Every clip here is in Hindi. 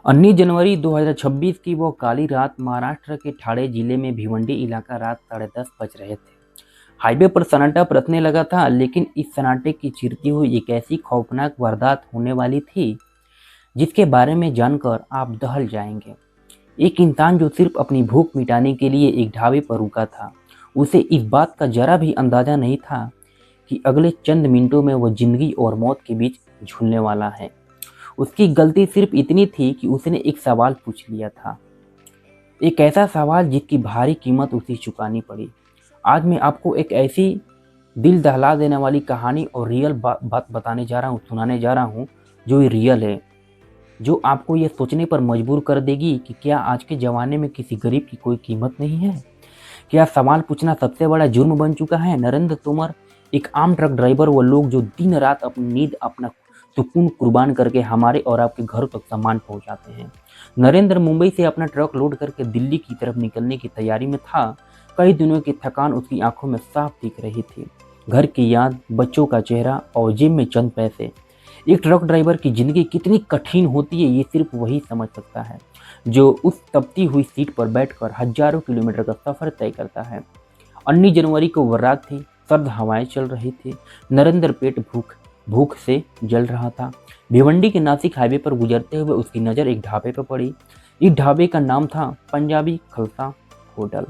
19 जनवरी 2026 की वो काली रात महाराष्ट्र के ठाणे जिले में भिवंडी इलाका रात 10:30 बज रहे थे। हाईवे पर सन्नाटा बरसने लगा था, लेकिन इस सन्नाटे की चीरती हुई एक ऐसी खौफनाक वारदात होने वाली थी जिसके बारे में जानकर आप दहल जाएंगे। एक इंसान जो सिर्फ अपनी भूख मिटाने के लिए एक ढाबे पर रुका था, उसे इस बात का जरा भी अंदाजा नहीं था कि अगले चंद मिनटों में वह जिंदगी और मौत के बीच झूलने वाला है। उसकी गलती सिर्फ इतनी थी कि उसने एक सवाल पूछ लिया था, एक ऐसा सवाल जिसकी भारी कीमत उसे चुकानी पड़ी। आज मैं आपको एक ऐसी दिल दहला देने वाली कहानी और रियल बात सुनाने जा रहा हूँ जो ये रियल है, जो आपको ये सोचने पर मजबूर कर देगी कि क्या आज के ज़माने में किसी गरीब की कोई कीमत नहीं है। क्या सवाल पूछना सबसे बड़ा जुर्म बन चुका है। नरेंद्र तोमर एक आम ट्रक ड्राइवर, वो लोग जो दिन रात अपनी नींद, अपना सुकून कुर्बान करके हमारे और आपके घर तक सामान पहुंचाते हैं। नरेंद्र मुंबई से अपना ट्रक लोड करके दिल्ली की तरफ निकलने की तैयारी में था। कई दिनों की थकान उसकी आंखों में साफ दिख रही थी। घर की याद, बच्चों का चेहरा और जेब में चंद पैसे। एक ट्रक ड्राइवर की जिंदगी कितनी कठिन होती है, ये सिर्फ वही समझ सकता है जो उस तपती हुई सीट पर बैठकर हजारों किलोमीटर का सफर तय करता है। 19 जनवरी को वो रात थी। सर्द हवाएं चल रही थी। नरेंद्र पेट भूख से जल रहा था। भिवंडी के नासिक हाईवे पर गुजरते हुए उसकी नज़र एक ढाबे पर पड़ी। इस ढाबे का नाम था पंजाबी खलसा होटल।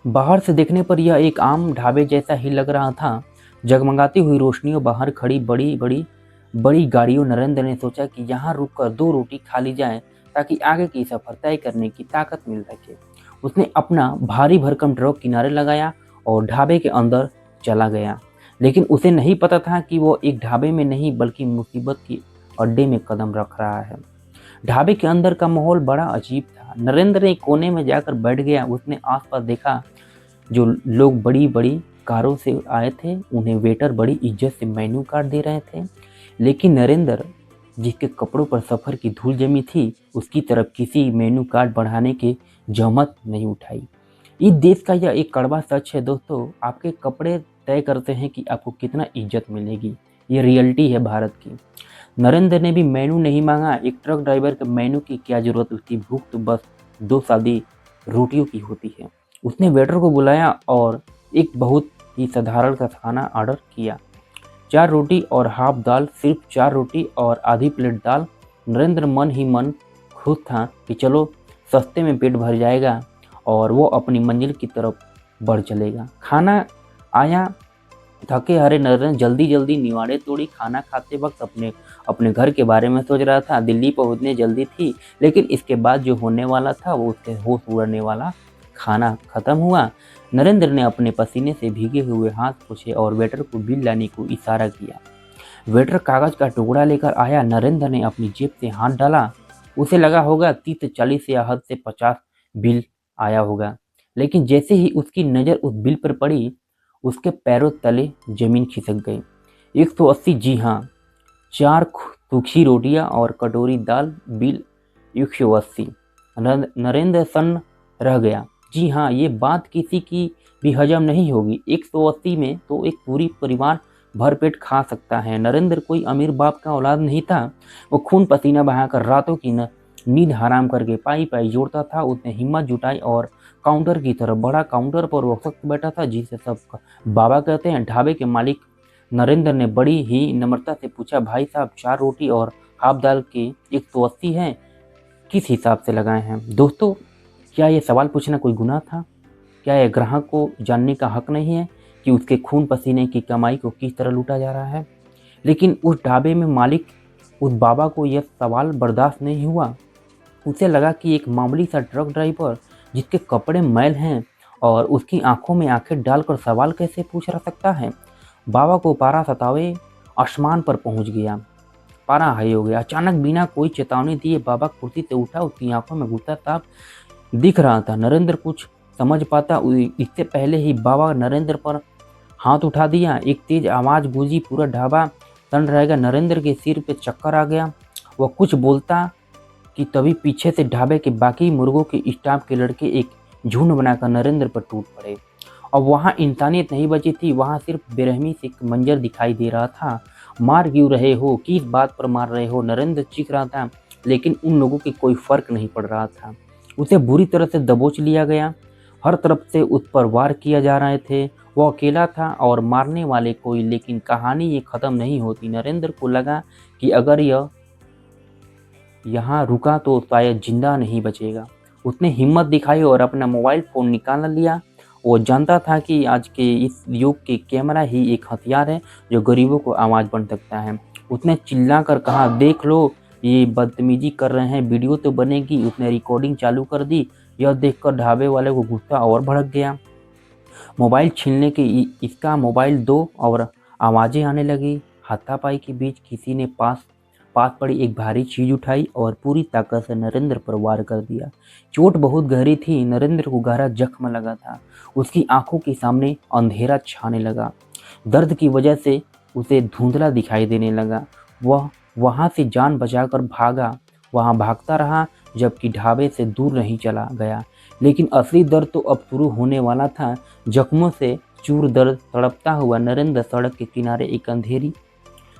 बाहर से देखने पर यह एक आम ढाबे जैसा ही लग रहा था। जगमगाती हुई रोशनियों, बाहर खड़ी बड़ी बड़ी बड़ी गाड़ियों। नरेंद्र ने सोचा कि यहाँ रुककर 2 रोटी खा ली जाए ताकि आगे की सफर तय करने की ताकत मिल सके। उसने अपना भारी भरकम ट्रक किनारे लगाया और ढाबे के अंदर चला गया। लेकिन उसे नहीं पता था कि वो एक ढाबे में नहीं बल्कि मुसीबत की अड्डे में कदम रख रहा है। ढाबे के अंदर का माहौल बड़ा अजीब था। नरेंद्र ने कोने में जाकर बैठ गया। उसने आसपास देखा, जो लोग बड़ी बड़ी कारों से आए थे उन्हें वेटर बड़ी इज्जत से मेन्यू कार्ड दे रहे थे, लेकिन नरेंद्र, जिसके कपड़ों पर सफ़र की धूल जमी थी, उसकी तरफ किसी मेन्यू कार्ड बढ़ाने की जहमत नहीं उठाई। इस देश का यह एक कड़वा सच है दोस्तों, आपके कपड़े तय करते हैं कि आपको कितना इज्जत मिलेगी। ये रियलिटी है भारत की। नरेंद्र ने भी मेनू नहीं मांगा। एक ट्रक ड्राइवर के मेनू की क्या जरूरत, उसकी भूख तो बस 2 सादी रोटियों की होती है। उसने वेटर को बुलाया और एक बहुत ही साधारण सा खाना ऑर्डर किया। 4 रोटी और हाफ दाल। सिर्फ 4 रोटी और आधी प्लेट दाल। नरेंद्र मन ही मन खुश था कि चलो सस्ते में पेट भर जाएगा और वो अपनी मंजिल की तरफ बढ़ चलेगा। खाना आया। थके हारे नरेंद्र जल्दी जल्दी निवाड़े तोड़ी। खाना खाते वक्त अपने घर के बारे में सोच रहा था। दिल्ली पहुंचने जल्दी थी, लेकिन इसके बाद जो होने वाला था वो उसके होश उड़ने वाला। खाना खत्म हुआ। नरेंद्र ने अपने पसीने से भीगे हुए हाथ पोंछे और वेटर को बिल लाने को इशारा किया। वेटर कागज का टुकड़ा लेकर आया। नरेंद्र ने अपनी जेब से हाथ डाला। उसे लगा होगा 30 से 40 या हद से 50 बिल आया होगा, लेकिन जैसे ही उसकी नज़र उस बिल पर पड़ी, उसके पैरों तले जमीन खिसक गई। 180, जी हाँ, 4 सूखी रोटियां और कटोरी दाल। बिल 180। नरेंद्र सन्न रह गया। जी हाँ, ये बात किसी की भी हजम नहीं होगी। 180 में तो एक पूरी परिवार भरपेट खा सकता है। नरेंद्र कोई अमीर बाप का औलाद नहीं था। वो खून पसीना बहाकर रातों की नींद हराम करके पाई पाई जोड़ता था। उसने हिम्मत जुटाई और काउंटर की तरफ बढ़ा। काउंटर पर वो शख्स बैठा था जिसे सब बाबा कहते हैं, ढाबे के मालिक। नरेंद्र ने बड़ी ही नम्रता से पूछा, भाई साहब, 4 रोटी और हाफ दाल के 180 हैं, किस हिसाब से लगाए हैं? दोस्तों, क्या ये सवाल पूछना कोई गुनाह था? क्या यह ग्राहक को जानने का हक नहीं है कि उसके खून पसीने की कमाई को किस तरह लूटा जा रहा है? लेकिन उस ढाबे में मालिक, उस बाबा को यह सवाल बर्दाश्त नहीं हुआ। उसे लगा कि एक मामूली सा ट्रक ड्राइवर जिसके कपड़े मैल हैं और उसकी आंखों में आंखें डालकर सवाल कैसे पूछ रह सकता है। बाबा को पारा सतावे आसमान पर पहुंच गया। पारा हाई हो गया। अचानक बिना कोई चेतावनी दिए बाबा कुर्सी से उठा। उसकी आंखों में गुस्सा साफ दिख रहा था। नरेंद्र कुछ समझ पाता इससे पहले ही बाबा नरेंद्र पर हाथ उठा दिया। एक तेज आवाज़ गूंजी, पूरा ढाबा सन रहेगा। नरेंद्र के सिर पे चक्कर आ गया। वह कुछ बोलता कि तभी पीछे से ढाबे के बाकी मुर्गों के स्टाफ के लड़के एक झुंड बनाकर नरेंद्र पर टूट पड़े। और वहाँ इंसानियत नहीं बची थी। वहाँ सिर्फ बेरहमी से एक मंजर दिखाई दे रहा था। मार क्यों रहे हो? किस बात पर मार रहे हो? नरेंद्र चीख रहा था। लेकिन उन लोगों की कोई फर्क नहीं पड़ रहा था। उसे बुरी तरह से दबोच लिया गया। हर तरफ से उस पर वार किया जा रहे थे। वो अकेला था और मारने वाले कोई, लेकिन कहानी ये ख़त्म नहीं होती। नरेंद्र को लगा कि अगर यह यहाँ रुका तो शायद जिंदा नहीं बचेगा। उसने हिम्मत दिखाई और अपना मोबाइल फ़ोन निकाल लिया। वो जानता था कि आज के इस युग के कैमरा ही एक हथियार है जो गरीबों को आवाज़ बन सकता है। उसने चिल्लाकर कहा, देख लो ये बदतमीजी कर रहे हैं, वीडियो तो बनेगी। उसने रिकॉर्डिंग चालू कर दी। यह देखकर ढाबे वाले को गुस्सा और भड़क गया। मोबाइल छीनने की इसका मोबाइल दो, और आवाज़ें आने लगी। हाथापाई के बीच किसी ने पास पास पड़ी एक भारी चीज उठाई और पूरी ताकत से नरेंद्र पर वार कर दिया। चोट बहुत गहरी थी। नरेंद्र को गहरा जख्म लगा था। उसकी आंखों के सामने अंधेरा छाने लगा। दर्द की वजह से उसे धुंधला दिखाई देने लगा। वह वहां से जान बचाकर भागा। वहां भागता रहा, जबकि ढाबे से दूर नहीं चला गया। लेकिन असली दर्द तो अब शुरू होने वाला था। जख्मों से चूर दर्द तड़पता हुआ नरेंद्र सड़क के किनारे एक अंधेरी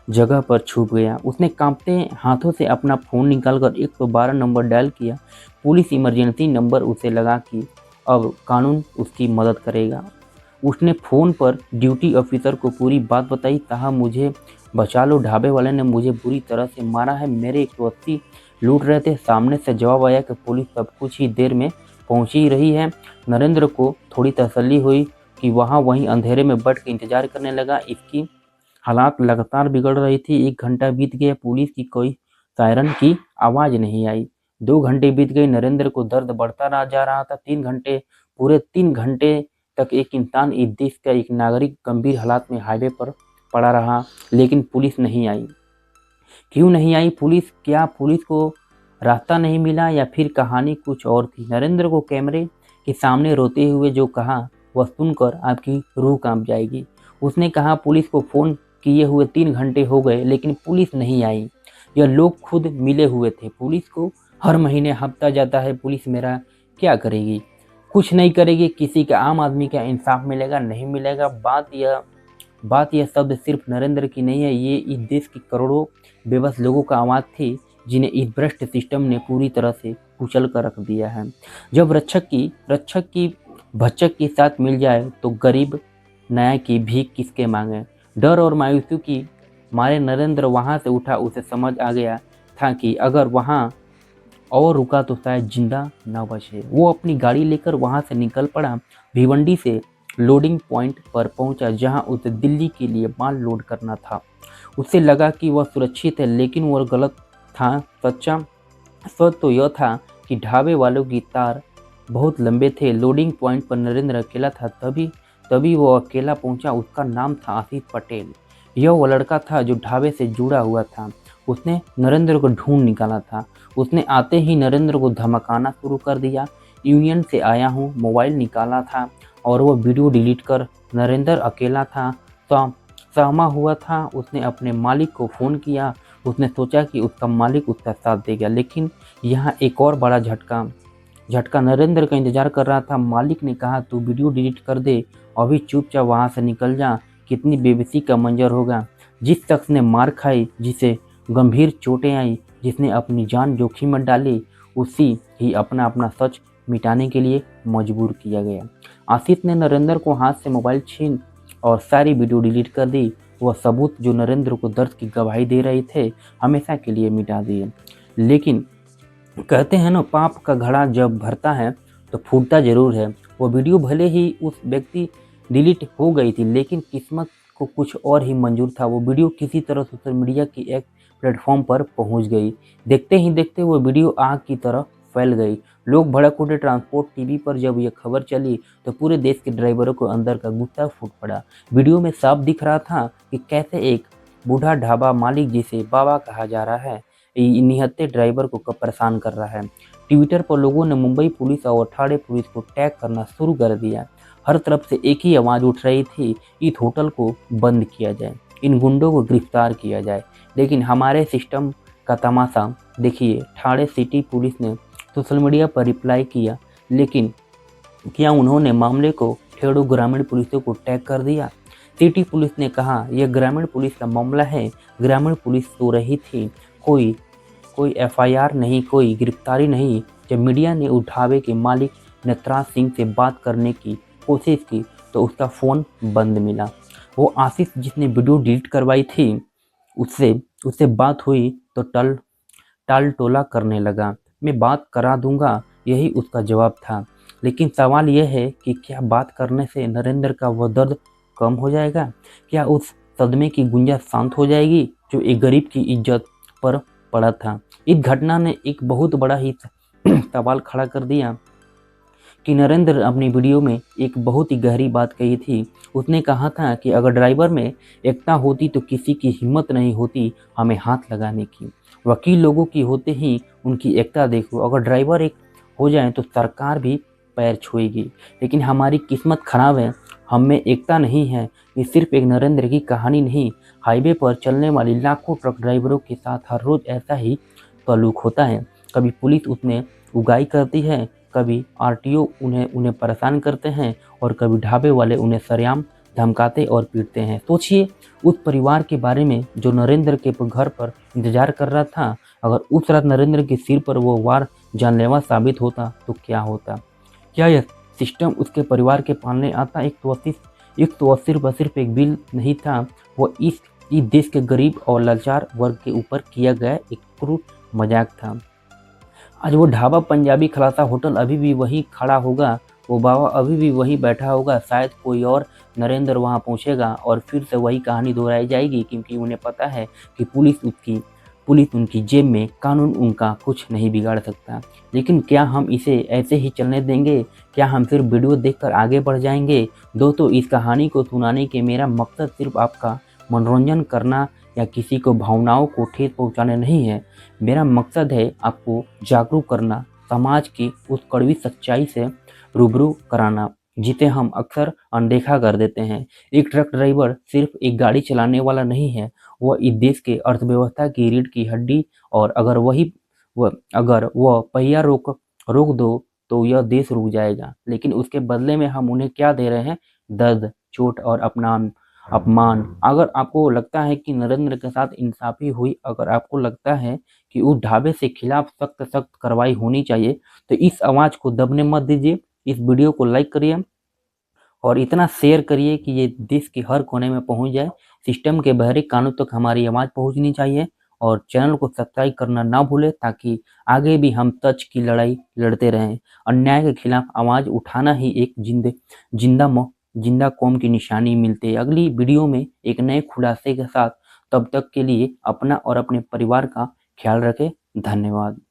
जगह पर छुप गया। उसने कांपते हाथों से अपना फ़ोन निकालकर 112 नंबर डायल किया। पुलिस इमरजेंसी नंबर उसे लगा कि अब कानून उसकी मदद करेगा। उसने फ़ोन पर ड्यूटी ऑफिसर को पूरी बात बताई। कहा, मुझे बचा लो, ढाबे वाले ने मुझे बुरी तरह से मारा है। मेरे 180 लूट रहे थे। सामने से जवाब आया कि पुलिस सब कुछ ही देर में पहुंच ही रही है। नरेंद्र को थोड़ी तसल्ली हुई कि वहीं अंधेरे में बैठ के इंतजार करने लगा। इसकी हालात लगातार बिगड़ रही थी। 1 घंटा बीत गया, पुलिस की कोई सायरन की आवाज़ नहीं आई। 2 घंटे बीत गए, नरेंद्र को दर्द बढ़ता जा रहा था। 3 घंटे, पूरे 3 घंटे तक एक इंसान, इस देश का एक नागरिक गंभीर हालात में हाईवे पर पड़ा रहा, लेकिन पुलिस नहीं आई। क्यों नहीं आई पुलिस? क्या पुलिस को रास्ता नहीं मिला या फिर कहानी कुछ और थी? नरेंद्र को कैमरे के सामने रोते हुए जो कहा वह सुनकर आपकी रूह कांप जाएगी। उसने कहा, पुलिस को फ़ोन किए हुए 3 घंटे हो गए, लेकिन पुलिस नहीं आई। यह लोग खुद मिले हुए थे। पुलिस को हर महीने हफ्ता जाता है। पुलिस मेरा क्या करेगी? कुछ नहीं करेगी। किसी का, आम आदमी का इंसाफ मिलेगा? नहीं मिलेगा। बात यह शब्द सिर्फ नरेंद्र की नहीं है, ये इस देश के करोड़ों बेबस लोगों का आवाज़ थी, जिन्हें इस भ्रष्ट सिस्टम ने पूरी तरह से कुचल कर रख दिया है। जब रक्षक की भक्षक के साथ मिल जाए तो गरीब न्याय की भीख किसके मांगे? डर और मायूसी की मारे नरेंद्र वहां से उठा। उसे समझ आ गया था कि अगर वहां और रुका तो शायद जिंदा न बचे। वो अपनी गाड़ी लेकर वहां से निकल पड़ा। भिवंडी से लोडिंग पॉइंट पर पहुंचा, जहां उसे दिल्ली के लिए माल लोड करना था। उसे लगा कि वह सुरक्षित है, लेकिन वह गलत था। सच तो यह था कि ढाबे वालों की तार बहुत लंबे थे। लोडिंग पॉइंट पर नरेंद्र अकेला था। तभी वो अकेला पहुंचा। उसका नाम था आशीष पटेल। यह वो लड़का था जो ढाबे से जुड़ा हुआ था। उसने नरेंद्र को ढूंढ निकाला था। उसने आते ही नरेंद्र को धमकाना शुरू कर दिया। यूनियन से आया हूँ, मोबाइल निकाला था और वो वीडियो डिलीट कर। नरेंद्र अकेला था, सहमा हुआ था। उसने अपने मालिक को फ़ोन किया। उसने सोचा कि उसका मालिक उसका साथ देगा, लेकिन यहाँ एक और बड़ा झटका नरेंद्र का इंतजार कर रहा था। मालिक ने कहा, तू वीडियो डिलीट कर दे, अभी चुपचाप वहाँ से निकल जा। कितनी बेबसी का मंजर होगा। जिस शख्स ने मार खाई, जिसे गंभीर चोटें आई, जिसने अपनी जान जोखिम में डाली, उसी ही अपना सच मिटाने के लिए मजबूर किया गया। आशीष ने नरेंद्र को हाथ से मोबाइल छीन और सारी वीडियो डिलीट कर दी। वह सबूत जो नरेंद्र को दर्द की गवाही दे रहे थे, हमेशा के लिए मिटा दिए। लेकिन कहते हैं ना, पाप का घड़ा जब भरता है तो फूटता जरूर है। वो वीडियो भले ही उस व्यक्ति डिलीट हो गई थी, लेकिन किस्मत को कुछ और ही मंजूर था। वो वीडियो किसी तरह सोशल मीडिया की एक प्लेटफॉर्म पर पहुंच गई। देखते ही देखते वो वीडियो आग की तरह फैल गई। लोग भड़क उठे। ट्रांसपोर्ट टीवी पर जब यह खबर चली तो पूरे देश के ड्राइवरों को अंदर का गुस्सा फूट पड़ा। वीडियो में साफ दिख रहा था कि कैसे एक बूढ़ा ढाबा मालिक, जिसे बाबा कहा जा रहा है, निहत्थे ड्राइवर को परेशान कर रहा है। ट्विटर पर लोगों ने मुंबई पुलिस और ठाणे पुलिस को टैग करना शुरू कर दिया। हर तरफ से एक ही आवाज़ उठ रही थी, इस होटल को बंद किया जाए, इन गुंडों को गिरफ्तार किया जाए। लेकिन हमारे सिस्टम का तमाशा देखिए। ठाणे सिटी पुलिस ने सोशल मीडिया पर रिप्लाई किया, लेकिन क्या उन्होंने मामले को ठेड़ो ग्रामीण पुलिसों को टैग कर दिया? सिटी पुलिस ने कहा, यह ग्रामीण पुलिस का मामला है। ग्रामीण पुलिस सो रही थी, कोई एफआईआर नहीं, कोई गिरफ्तारी नहीं। जब मीडिया ने उस ढाबे के मालिक नटराज सिंह से बात करने की कोशिश की तो उसका फ़ोन बंद मिला। वो आशीष जिसने वीडियो डिलीट करवाई थी उससे उससे बात हुई तो टाल टोला करने लगा। मैं बात करा दूंगा, यही उसका जवाब था। लेकिन सवाल यह है कि क्या बात करने से नरेंद्र का वह दर्द कम हो जाएगा? क्या उस सदमे की गुंजा शांत हो जाएगी जो एक गरीब की इज्जत पर पड़ा था? इस घटना ने एक बहुत बड़ा ही सवाल खड़ा कर दिया कि नरेंद्र अपनी वीडियो में एक बहुत ही गहरी बात कही थी। उसने कहा था कि अगर ड्राइवर में एकता होती तो किसी की हिम्मत नहीं होती हमें हाथ लगाने की। वकील लोगों की होते ही उनकी एकता देखो, अगर ड्राइवर एक हो जाए तो सरकार भी पैर छुएगी। लेकिन हमारी किस्मत खराब है, हम में एकता नहीं है। ये सिर्फ एक नरेंद्र की कहानी नहीं, हाईवे पर चलने वाली लाखों ट्रक ड्राइवरों के साथ हर रोज ऐसा ही सलूक होता है। कभी पुलिस उसमें उगाई करती है, कभी आरटीओ उन्हें परेशान करते हैं और कभी ढाबे वाले उन्हें सरेआम धमकाते और पीटते हैं। सोचिए उस परिवार के बारे में जो नरेंद्र के घर पर इंतजार कर रहा था। अगर उस रात नरेंद्र के सिर पर वो वार जानलेवा साबित होता तो क्या होता? क्या यह सिस्टम उसके परिवार के पालने आता? 180 रुपये सिर्फ एक बिल नहीं था, वो इस देश के गरीब और लाचार वर्ग के ऊपर किया गया एक क्रूर मजाक था। आज वो ढाबा पंजाबी खलासा होटल अभी भी वहीं खड़ा होगा, वो बाबा अभी भी वहीं बैठा होगा। शायद कोई और नरेंद्र वहां पहुंचेगा और फिर से वही कहानी दोहराई जाएगी, क्योंकि उन्हें पता है कि पुलिस उनकी जेब में, कानून उनका कुछ नहीं बिगाड़ सकता। लेकिन क्या हम इसे ऐसे ही चलने देंगे? क्या हम सिर्फ वीडियो देखकर आगे बढ़ जाएंगे? दोस्तों, इस कहानी को सुनाने के मेरा मकसद सिर्फ आपका मनोरंजन करना या किसी को भावनाओं को ठेस पहुंचाना नहीं है। मेरा मकसद है आपको जागरूक करना, समाज की उस कड़वी सच्चाई से रूबरू कराना जिसे हम अक्सर अनदेखा कर देते हैं। एक ट्रक ड्राइवर सिर्फ एक गाड़ी चलाने वाला नहीं है, वह इस देश के अर्थव्यवस्था की रीढ़ की हड्डी। और अगर वह पहिया रोक दो तो यह देश रुक जाएगा। लेकिन उसके बदले में हम उन्हें क्या दे रहे हैं? दर्द, चोट और अपमान। अगर आपको लगता है कि नरेंद्र के साथ इंसाफी हुई, अगर आपको लगता है कि उस ढाबे से खिलाफ सख्त कार्रवाई होनी चाहिए, तो इस आवाज़ को दबने मत दीजिए। इस वीडियो को लाइक करिए और इतना शेयर करिए कि ये देश के हर कोने में पहुंच जाए। सिस्टम के बहरे कानों तक हमारी आवाज़ पहुंचनी चाहिए और चैनल को सब्सक्राइब करना ना भूलें, ताकि आगे भी हम सच की लड़ाई लड़ते रहें। अन्याय के खिलाफ आवाज़ उठाना ही एक जिंदा कौम की निशानी मिलती है। अगली वीडियो में एक नए खुलासे के साथ, तब तक के लिए अपना और अपने परिवार का ख्याल रखें। धन्यवाद।